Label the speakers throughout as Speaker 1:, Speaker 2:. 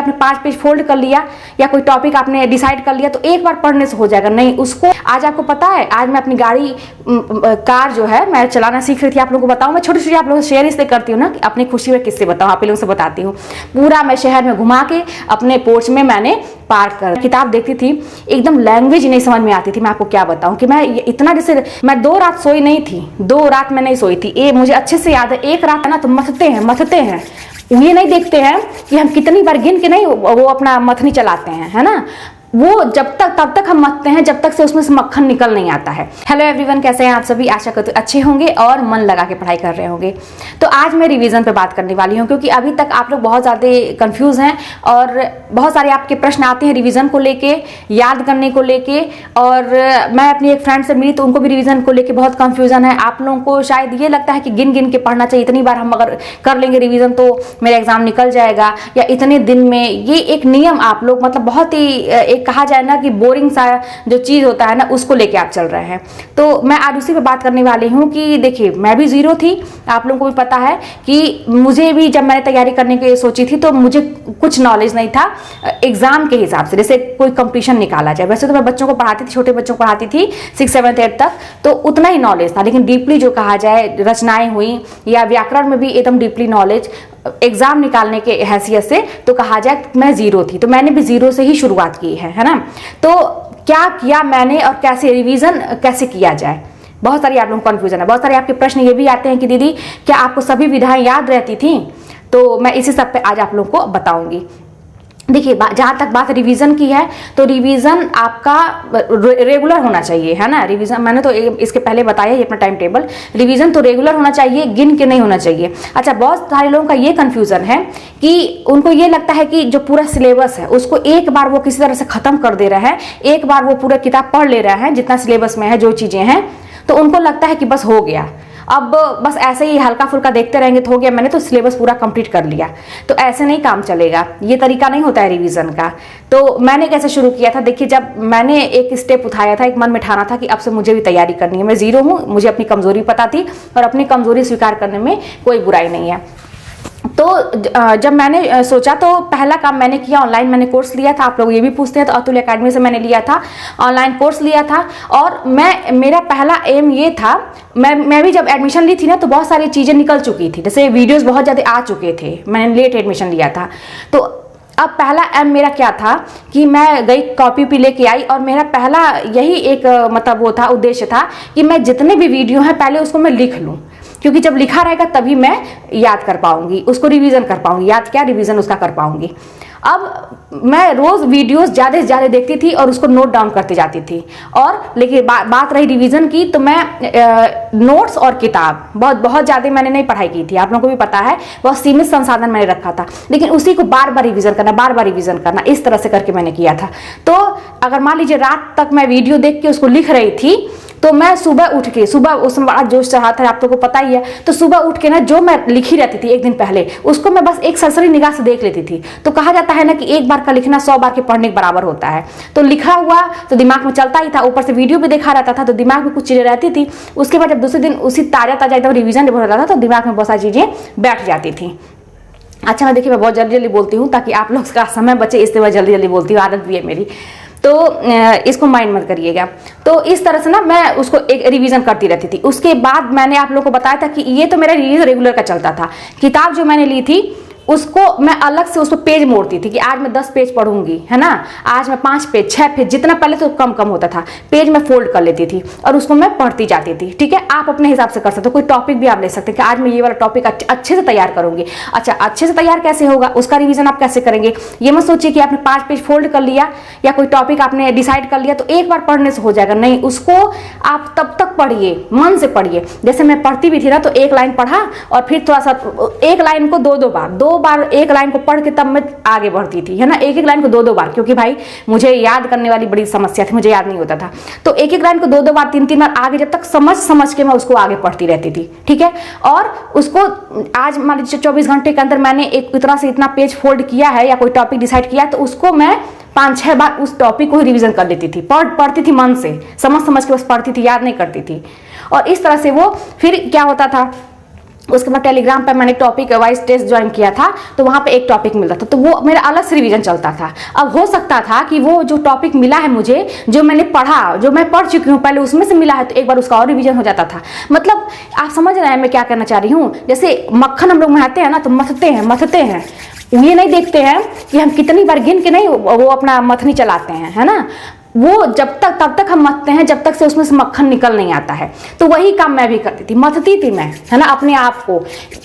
Speaker 1: आपने 5 page fold कर लिया या कोई टॉपिक आपने डिसाइड कर लिया तो एक बार पढ़ने से हो जाएगा, नहीं। उसको आज आपको पता है, आज मैं अपनी गाड़ी कार जो है मैं चलाना सीख रही थी, आप लोगों को बताऊं। मैं छोटी छोटी आप लोगों से शेयर इसलिए करती हूँ ना कि अपनी खुशी में किससे बताऊँ, आप लोगों से बताती हूँ। पूरा मैं शहर में घुमा के अपने पोर्च में मैंने पार्क कर किताब देखती थी, एकदम लैंग्वेज नहीं समझ में आती थी। मैं आपको क्या बताऊं कि मैं इतना, जैसे मैं 2 रात सोई नहीं थी, 2 रात मैं नहीं सोई थी। ये मुझे अच्छे से याद है। एक रात है ना तो मथते हैं, ये नहीं देखते हैं कि हम कितनी बार गिन के नहीं वो अपना मथनी चलाते हैं, है ना। वो तब तक हम मथते हैं जब तक से उसमें से मक्खन निकल नहीं आता है। हेलो एवरीवन, कैसे हैं आप सभी? आशा करते अच्छे होंगे और मन लगा के पढ़ाई कर रहे होंगे। तो आज मैं रिवीजन पे बात करने वाली हूँ, क्योंकि अभी तक आप लोग बहुत ज़्यादा कंफ्यूज हैं और बहुत सारे आपके प्रश्न आते हैं रिवीजन को लेके, याद करने को लेके। और मैं अपनी एक फ्रेंड से मिली तो उनको भी रिवीजन को लेके बहुत कंफ्यूजन है। आप लोगों को शायद ये लगता है कि गिन गिन के पढ़ना चाहिए, इतनी बार हम अगर कर लेंगे रिवीजन तो मेरा एग्जाम निकल जाएगा, या इतने दिन में। ये एक नियम आप लोग मतलब बहुत ही एक कहा जाए ना कि बोरिंग सा जो चीज होता है ना, उसको लेके आप चल रहे हैं। तो मैं आज उसी पे बात करने वाली हूँ कि देखिए, मैं भी जीरो थी, आप लोगों को भी पता है कि मुझे भी जब मैंने तैयारी करने की सोची थी तो मुझे कुछ नॉलेज नहीं था एग्जाम के हिसाब से, जैसे कोई कंपटीशन निकाला जाए। वैसे तो मैं बच्चों को पढ़ाती थी, छोटे बच्चों को पढ़ाती थी 6, 7, 8 तक, तो उतना ही नॉलेज था। लेकिन डीपली जो कहा जाए, रचनाएं हुई या व्याकरण में भी एकदम डीपली नॉलेज एग्जाम निकालने के हैसियत से तो कहा जाए मैं जीरो थी। तो मैंने भी जीरो से ही शुरुआत की है ना। तो क्या किया मैंने और कैसे रिवीजन कैसे किया जाए, बहुत सारी आप लोगों को कंफ्यूजन है। बहुत सारे आपके प्रश्न ये भी आते हैं कि दीदी क्या आपको सभी विधाएं याद रहती थी? तो मैं इसी सब पे आज आप लोगों को बताऊंगी। देखिए, जहाँ तक बात रिवीजन की है तो रिवीजन आपका रेगुलर होना चाहिए, है ना। रिवीजन मैंने तो इसके पहले बताया ये अपना टाइम टेबल। रिवीजन तो रेगुलर होना चाहिए, गिन के नहीं होना चाहिए। अच्छा, बहुत सारे लोगों का ये कंफ्यूजन है कि उनको ये लगता है कि जो पूरा सिलेबस है उसको एक बार वो किसी तरह से खत्म कर दे रहा है, एक बार वो पूरा किताब पढ़ ले रहा है जितना सिलेबस में है, जो चीजें हैं, तो उनको लगता है कि बस हो गया, अब बस ऐसे ही हल्का फुल्का देखते रहेंगे तो हो गया, मैंने तो सिलेबस पूरा कंप्लीट कर लिया। तो ऐसे नहीं काम चलेगा, ये तरीका नहीं होता है रिवीजन का। तो मैंने कैसे शुरू किया था, देखिए, जब मैंने एक स्टेप उठाया था, एक मन में ठाना था कि अब से मुझे भी तैयारी करनी है। मैं जीरो हूँ, मुझे अपनी कमजोरी पता थी और अपनी कमजोरी स्वीकार करने में कोई बुराई नहीं है। तो जब मैंने सोचा तो पहला काम मैंने किया, ऑनलाइन मैंने कोर्स लिया था। आप लोग ये भी पूछते हैं तो अतुल एकेडमी से मैंने लिया था, ऑनलाइन कोर्स लिया था। और मेरा पहला एम ये था, मैं भी जब एडमिशन ली थी ना तो बहुत सारी चीज़ें निकल चुकी थी, जैसे वीडियोस बहुत ज़्यादा आ चुके थे, मैंने लेट एडमिशन लिया था। तो अब पहला एम मेरा क्या था कि मैं गई कॉपी भी लेके आई और मेरा पहला यही एक मतलब वो था, उद्देश्य था कि मैं जितने भी वीडियो हैं पहले उसको मैं लिख लूँ, क्योंकि जब लिखा रहेगा तभी मैं याद कर पाऊंगी, उसको रिवीजन कर पाऊंगी, याद क्या रिवीजन उसका कर पाऊंगी। अब मैं रोज वीडियोस ज़्यादा से ज़्यादा देखती थी और उसको नोट डाउन करती जाती थी। और लेकिन बात रही रिवीजन की, तो मैं नोट्स और किताब बहुत ज़्यादा मैंने नहीं पढ़ाई की थी, आप लोगों को भी पता है, बहुत सीमित संसाधन मैंने रखा था। लेकिन उसी को बार बार रिवीजन करना, इस तरह से करके मैंने किया था। तो अगर मान लीजिए रात तक मैं वीडियो देख के उसको लिख रही थी, तो मैं सुबह उठ के, सुबह उसमें बड़ा जोश चढ़ा था, आप लोगों को पता ही है, तो सुबह उठ के ना जो मैं लिखी रहती थी एक दिन पहले, उसको मैं बस एक सरसरी निगाह से देख लेती थी। तो कहा जाता है ना कि एक बार का लिखना 100 बार के पढ़ने के बराबर होता है। तो लिखा हुआ तो दिमाग में चलता ही था, ऊपर से वीडियो भी देखा रहता था तो दिमाग में कुछ चीजें रहती थी। उसके बाद जब दूसरे दिन उसी ताजा एकदम रिविजन हो रहा था तो दिमाग में बहुत सारी चीजें बैठ जाती थी। अच्छा, मैं देखिए, मैं बहुत जल्दी जल्दी बोलती हूँ ताकि आप लोग का समय बचे, इसलिए मैं जल्दी जल्दी बोलती हूँ, आदत भी है मेरी, तो इसको माइंड मत करिएगा। तो इस तरह से ना मैं उसको एक रिवीजन करती रहती थी। उसके बाद मैंने आप लोगों को बताया था कि ये तो मेरा रिवीजन रेगुलर का चलता था। किताब जो मैंने ली थी उसको मैं अलग से उस पर पेज मोड़ती थी कि आज मैं 10 पेज पढ़ूंगी, है ना, आज मैं 5 पेज 6 पेज, जितना पहले तो कम होता था, पेज में फोल्ड कर लेती थी और उसको मैं पढ़ती जाती थी। ठीक है, आप अपने हिसाब से कर सकते हो, कोई टॉपिक भी आप ले सकते हैं कि आज मैं ये वाला टॉपिक अच्छे से तैयार करूंगी। अच्छा, अच्छे से तैयार कैसे होगा, उसका रिवीजन आप कैसे करेंगे? ये मत सोचिए कि आपने 5 पेज फोल्ड कर लिया या कोई टॉपिक आपने डिसाइड कर लिया तो एक बार पढ़ने से हो जाएगा, नहीं। उसको आप तब तक पढ़िए, मन से पढ़िए। जैसे मैं पढ़ती भी थी ना तो एक लाइन पढ़ा और फिर थोड़ा सा एक लाइन को दो बार एक लाइन को पढ़ के तब मैं आगे बढ़ती थी, है ना। एक लाइन को दो बार, क्योंकि भाई मुझे याद करने वाली बड़ी समस्या थी, मुझे याद नहीं होता था। तो एक लाइन को दो बार 3 बार आगे, जब तक समझ के मैं उसको आगे पढ़ती रहती थी। ठीक है, और उसको आज मान लीजिए 24 घंटे के अंदर मैंने एक इतना से इतना पेज फोल्ड किया है या कोई टॉपिक डिसाइड किया है, तो उसको मैं 5-6 बार उस टॉपिक को ही रिवीजन कर लेती थी। पढ़ती थी मन से, समझ के बस पढ़ती थी, याद नहीं करती थी। और इस तरह से वो फिर क्या होता था, उसके बाद टेलीग्राम पर मैंने टॉपिक वाइज टेस्ट ज्वाइन किया था, तो वहाँ पे एक टॉपिक मिल रहा था, तो वो मेरा अलग से रिवीजन चलता था। अब हो सकता था कि वो जो टॉपिक मिला है मुझे, जो मैंने पढ़ा, जो मैं पढ़ चुकी हूँ पहले, उसमें से मिला है, तो एक बार उसका और रिवीजन हो जाता था। मतलब आप समझ रहे हैं मैं क्या कहना चाह रही हूँ। जैसे मक्खन हम लोग महते हैं ना, तो मथते हैं, ये नहीं देखते हैं कि हम कितनी बार गिन के नहीं वो अपना मथनी चलाते हैं, है ना। वो जब तक तब तक हम मथते हैं जब तक से उसमें से मक्खन निकल नहीं आता है। तो वही काम मैं भी करती थी, मथती थी मैं, है ना, अपने आप को।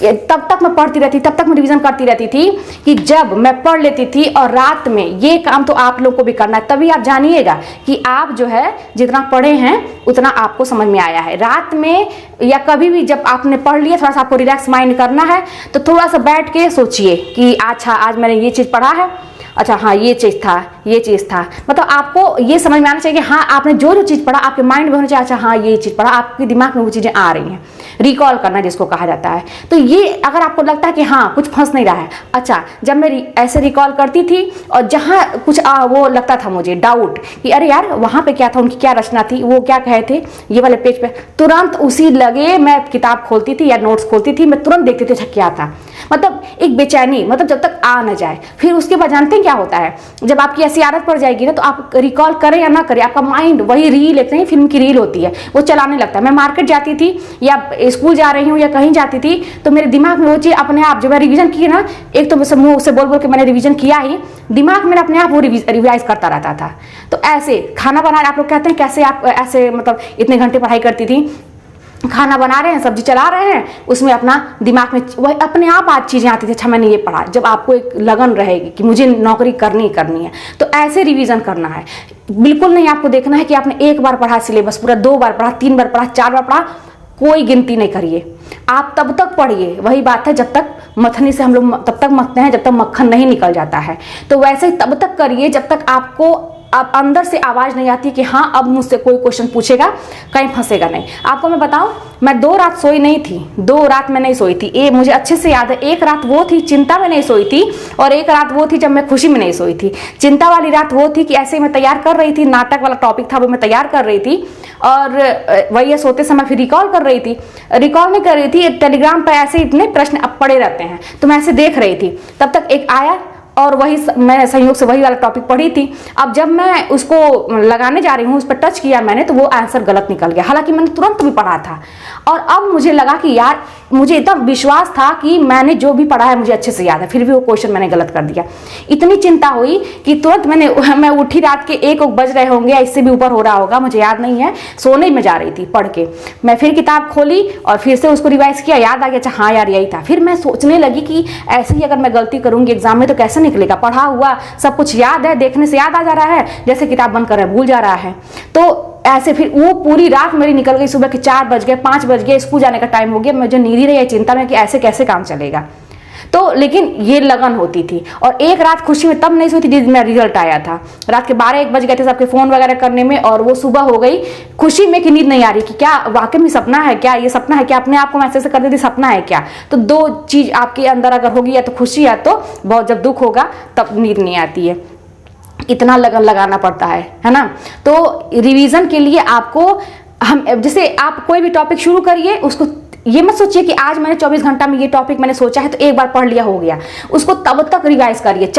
Speaker 1: तब तक मैं पढ़ती रहती, तब तक मैं रिवीजन करती रहती थी कि जब मैं पढ़ लेती थी, और रात में ये काम तो आप लोग को भी करना है, तभी आप जानिएगा कि आप जो है जितना पढ़े हैं उतना आपको समझ में आया है। रात में या कभी भी जब आपने पढ़ लिया, थोड़ा सा आपको रिलैक्स माइंड करना है, तो थोड़ा सा बैठ के सोचिए कि अच्छा आज मैंने ये चीज़ पढ़ा है, अच्छा हाँ ये चीज़ था, मतलब आपको ये समझ में आना चाहिए कि हाँ आपने जो जो चीज़ पढ़ा आपके माइंड में होना चाहिए, अच्छा हाँ ये चीज़ पढ़ा, आपके दिमाग में वो चीज़ें आ रही हैं, रिकॉल करना जिसको कहा जाता है। तो ये अगर आपको लगता है कि हाँ कुछ फंस नहीं रहा है, अच्छा जब मैं ऐसे रिकॉल करती थी और जहाँ कुछ वो लगता था मुझे डाउट कि अरे यार वहाँ पे क्या था, उनकी क्या रचना थी, वो क्या कहे थे ये वाले पेज पे, तुरंत उसी लगे मैं किताब खोलती थी या नोट्स खोलती थी, मैं तुरंत देखती थी अच्छा क्या था। मतलब एक बेचैनी, मतलब जब तक आ न जाए। फिर उसके बाद जानते हैं क्या होता है, जब आपकी ऐसी आदत पड़ जाएगी ना, तो आप रिकॉल करें या ना करें, आपका माइंड वही रील, एक नहीं फिल्म की रील होती है, वो चलाने लगता है। मैं मार्केट जाती थी या स्कूल जा रही हूँ या कहीं जाती थी, तो मेरे दिमाग में वो चीज़ अपने आप, जब मैं रिवीजन की ना, एक तो मैं मुँह से बोल बोल के मैंने रिवीजन किया ही, दिमाग में अपने आप वो रिवाइज करता रहता था। तो ऐसे खाना बनाना, आप लोग कहते हैं कैसे आप ऐसे मतलब इतने घंटे पढ़ाई करती थी। खाना बना रहे हैं, सब्जी चला रहे हैं, उसमें अपना दिमाग में वह अपने आप आज चीज़ें आती थी, अच्छा मैंने ये पढ़ा। जब आपको एक लगन रहेगी कि मुझे नौकरी करनी है, तो ऐसे रिवीजन करना है। बिल्कुल नहीं आपको देखना है कि आपने एक बार पढ़ा सिलेबस पूरा, 2 बार पढ़ा, 3 बार पढ़ा, 4 बार पढ़ा, कोई गिनती नहीं करिए। आप तब तक पढ़िए, वही बात है, जब तक मथनी से हम लोग तब तक मथते हैं जब तक मक्खन नहीं निकल जाता है। तो वैसे ही तब तक करिए जब तक आपको अब अंदर से आवाज़ नहीं आती कि हाँ अब मुझसे कोई क्वेश्चन पूछेगा, कहीं फंसेगा नहीं। आपको मैं बताऊं, मैं 2 रात सोई नहीं थी, 2 रात मैं नहीं सोई थी। ये मुझे अच्छे से याद है, एक रात वो थी चिंता में नहीं सोई थी, और एक रात वो थी जब मैं खुशी में नहीं सोई थी। चिंता वाली रात वो थी कि ऐसे ही मैं तैयार कर रही थी, नाटक वाला टॉपिक था वो मैं तैयार कर रही थी, और वही सोते समय फिर रिकॉल कर रही थी, रिकॉल नहीं कर रही थी, टेलीग्राम पर ऐसे इतने प्रश्न अब पड़े रहते हैं, तो मैं ऐसे देख रही थी। तब तक एक आया और वही मैं संयोग से वही वाला टॉपिक पढ़ी थी। अब जब मैं उसको लगाने जा रही हूँ, उस पर टच किया मैंने, तो वो आंसर गलत निकल गया, हालांकि मैंने तुरंत भी पढ़ा था। और अब मुझे लगा कि यार मुझे इतना विश्वास था कि मैंने जो भी पढ़ा है मुझे अच्छे से याद है, फिर भी वो क्वेश्चन मैंने गलत कर दिया। इतनी चिंता हुई कि तुरंत मैं उठी, रात के 1 बज रहे होंगे या इससे भी ऊपर हो रहा होगा, मुझे याद नहीं है, सोने में जा रही थी पढ़ के। मैं फिर किताब खोली और फिर से उसको रिवाइज किया, याद आ गया अच्छा हाँ यार यही था। फिर मैं सोचने लगी कि ऐसे ही अगर मैं गलती करूंगी एग्जाम में तो कैसे निकलेगा, पढ़ा हुआ सब कुछ याद है, देखने से याद आ जा रहा है, जैसे किताब बंद कर रहा है भूल जा रहा है। तो ऐसे फिर वो पूरी रात मेरी निकल गई, सुबह के 4 बज गए, 5 बज गए, स्कूल जाने का टाइम हो गया, मुझे नींद ही रही चिंता में कि ऐसे कैसे काम चलेगा। तो लेकिन ये लगन होती थी। और एक रात खुशी में तब नहीं सोई थी जिस दिन मेरा रिजल्ट आया था, रात के 12-1 बज गए थे सबके फ़ोन वगैरह करने में, और वो सुबह हो गई खुशी में कि नींद नहीं आ रही कि क्या वाकई में सपना है क्या, ये सपना है क्या, अपने आप को मैसेज कर देती सपना है क्या। तो 2 चीज़ आपके अंदर अगर होगी, या तो खुशी या तो बहुत, जब दुख होगा तब नींद नहीं आती है, इतना लगन लगाना पड़ता है ना। तो रिवीजन के लिए आपको हम, जैसे आप कोई भी टॉपिक शुरू करिए, उसको ये मत सोचिए कि आज मैंने 24 घंटा में ये टॉपिक मैंने सोचा है तो एक बार पढ़ लिया हो गया, उसको तब तक रिवाइज करिए।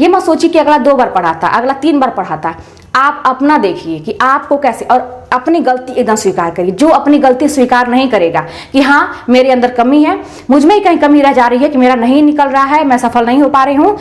Speaker 1: ये मत सोचिए कि अगला 2 बार पढ़ा था, अगला 3 बार पढ़ा था। आप अपना देखिए कि आपको कैसे, और अपनी गलती एकदम स्वीकार करिए। जो अपनी गलती स्वीकार नहीं करेगा कि हाँ मेरे अंदर कमी है, मुझ में ही कहीं कमी रह जा रही है कि मेरा नहीं निकल रहा है, मैं सफल नहीं हो पा रही हूँ,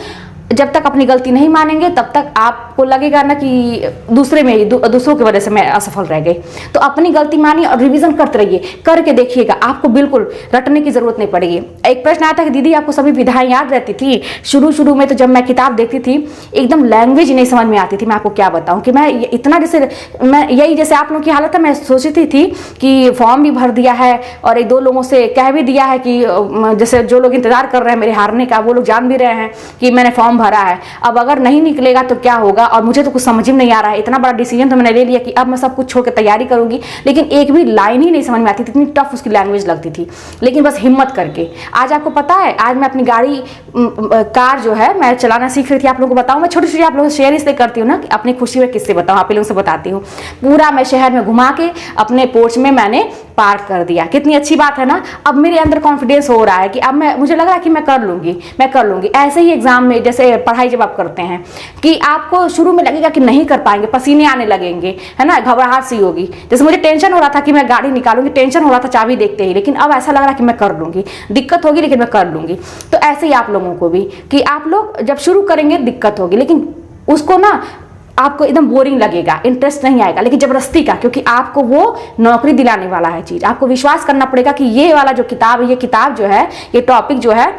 Speaker 1: जब तक अपनी गलती नहीं मानेंगे तब तक आपको लगेगा ना कि दूसरों की वजह से मैं असफल रह गई। तो अपनी गलती मानिए और रिवीजन करते रहिए, करके देखिएगा, आपको बिल्कुल रटने की जरूरत नहीं पड़ेगी। एक प्रश्न आता है कि दीदी आपको सभी विधाएं याद रहती थी? शुरू में तो जब मैं किताब देखती थी एकदम लैंग्वेज नहीं समझ में आती थी। मैं आपको क्या बताऊं कि मैं इतना, जैसे मैं यही जैसे आप लोगों की हालत है, मैं सोचती थी कि फॉर्म भी भर दिया है और 1-2 लोगों से कह भी दिया है कि जैसे जो लोग इंतजार कर रहे हैं मेरे हारने का, वो लोग जान भी रहे हैं कि मैंने फॉर्म फॉर्म भरा है, अब अगर नहीं निकलेगा तो क्या होगा, और मुझे तो कुछ समझ में नहीं आ रहा है। इतना बड़ा डिसीजन तो मैंने ले लिया कि अब मैं सब कुछ छोड़ के तैयारी करूंगी, लेकिन एक भी लाइन ही नहीं समझ में आती थी, इतनी टफ उसकी लैंग्वेज लगती थी। लेकिन बस हिम्मत करके आज आपको पता है, आज मैं अपनी गाड़ी कार जो है मैं चलाना सीख रही थी। आप लोगों को बताऊं, मैं छोटी छोटी आप लोगों से शेयर इसलिए करती हूँ ना कि अपनी खुशी में किससे बताऊँ, आप लोगों से बताती हूँ। पूरा मैं शहर में घुमा के अपने पोर्च में मैंने पार्क कर दिया। कितनी अच्छी बात है ना। अब मेरे अंदर कॉन्फिडेंस हो रहा है कि अब मुझे लग रहा है कि मैं कर लूंगी। ऐसे ही एग्जाम में जैसे पढ़ाई जब आप करते हैं कि आपको शुरू में लगेगा कि नहीं कर पाएंगे, पसीने आने लगेंगे, है ना, घबराहट सी होगी। जैसे मुझे टेंशन हो रहा था कि मैं गाड़ी निकालूंगी, टेंशन हो रहा था चाबी देखते ही, लेकिन अब ऐसा लग रहा है कि मैं कर लूंगी। दिक्कत होगी लेकिन मैं कर लूंगी। तो ऐसे ही आप लोगों को भी कि आप लोग जब शुरू करेंगे दिक्कत होगी, लेकिन उसको ना आपको एकदम बोरिंग लगेगा, इंटरेस्ट नहीं आएगा, लेकिन जबरदस्ती का, क्योंकि आपको वो नौकरी दिलाने वाला है चीज। आपको विश्वास करना पड़ेगा कि ये वाला जो किताब है, ये किताब जो है, ये टॉपिक जो है,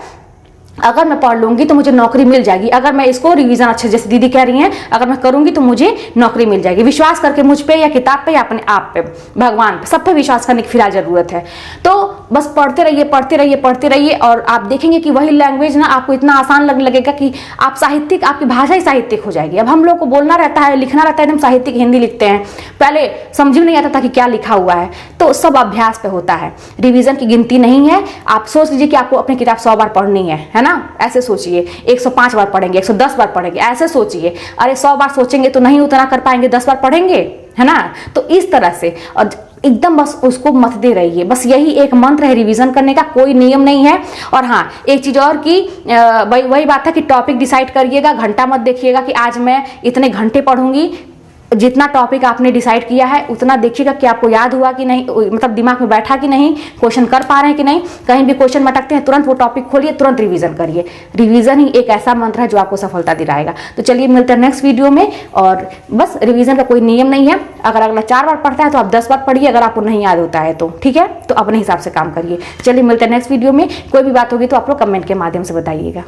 Speaker 1: अगर मैं पढ़ लूंगी तो मुझे नौकरी मिल जाएगी। अगर मैं इसको रिवीजन अच्छे, जैसे दीदी कह रही हैं, अगर मैं करूंगी तो मुझे नौकरी मिल जाएगी। विश्वास करके मुझ पे या किताब पे या अपने आप पे, भगवान पे, सब पे विश्वास करने की फिलहाल जरूरत है। तो बस पढ़ते रहिए और आप देखेंगे कि वही लैंग्वेज ना आपको इतना आसान लगने लगेगा कि आप साहित्यिक, आपकी भाषा ही साहित्यिक हो जाएगी। अब हम लोग को बोलना रहता है, लिखना रहता है, एकदम साहित्यिक हिंदी लिखते हैं, पहले समझ में नहीं आता था कि क्या लिखा हुआ है। तो सब अभ्यास पे होता है, रिवीजन की गिनती नहीं है। आप सोच लीजिए कि आपको अपनी किताब 100 बार पढ़नी है ना, ऐसे सोचिए। 105 बार पढ़ेंगे, 110 बार पढ़ेंगे, ऐसे सोचिए। अरे 100 बार सोचेंगे तो नहीं उतना कर पाएंगे, 10 बार पढ़ेंगे, है ना। तो इस तरह से और एकदम बस उसको मत दे रहिए। बस यही एक मंत्र है रिवीजन करने का, कोई नियम नहीं है। और हाँ, एक चीज और कि वही बात है कि टॉपिक डिसाइड करिएगा, घंटा मत देखिएगा कि आज मैं इतने घंटे पढ़ूंगी। जितना टॉपिक आपने डिसाइड किया है उतना देखिएगा कि आपको याद हुआ कि नहीं, मतलब दिमाग में बैठा कि नहीं, क्वेश्चन कर पा रहे हैं कि नहीं। कहीं भी क्वेश्चन अटकते हैं, तुरंत वो टॉपिक खोलिए, तुरंत रिवीजन करिए। रिवीजन ही एक ऐसा मंत्र है जो आपको सफलता दिलाएगा। तो चलिए मिलते हैं नेक्स्ट वीडियो में। और बस रिवीजन का कोई नियम नहीं है, अगर अगला 4 बार पढ़ता है तो आप 10 बार पढ़िए, अगर आपको नहीं याद होता है तो ठीक है, तो अपने हिसाब से काम करिए। चलिए मिलते हैं नेक्स्ट वीडियो में। कोई भी बात होगी तो आप लोग कमेंट के माध्यम से बताइएगा।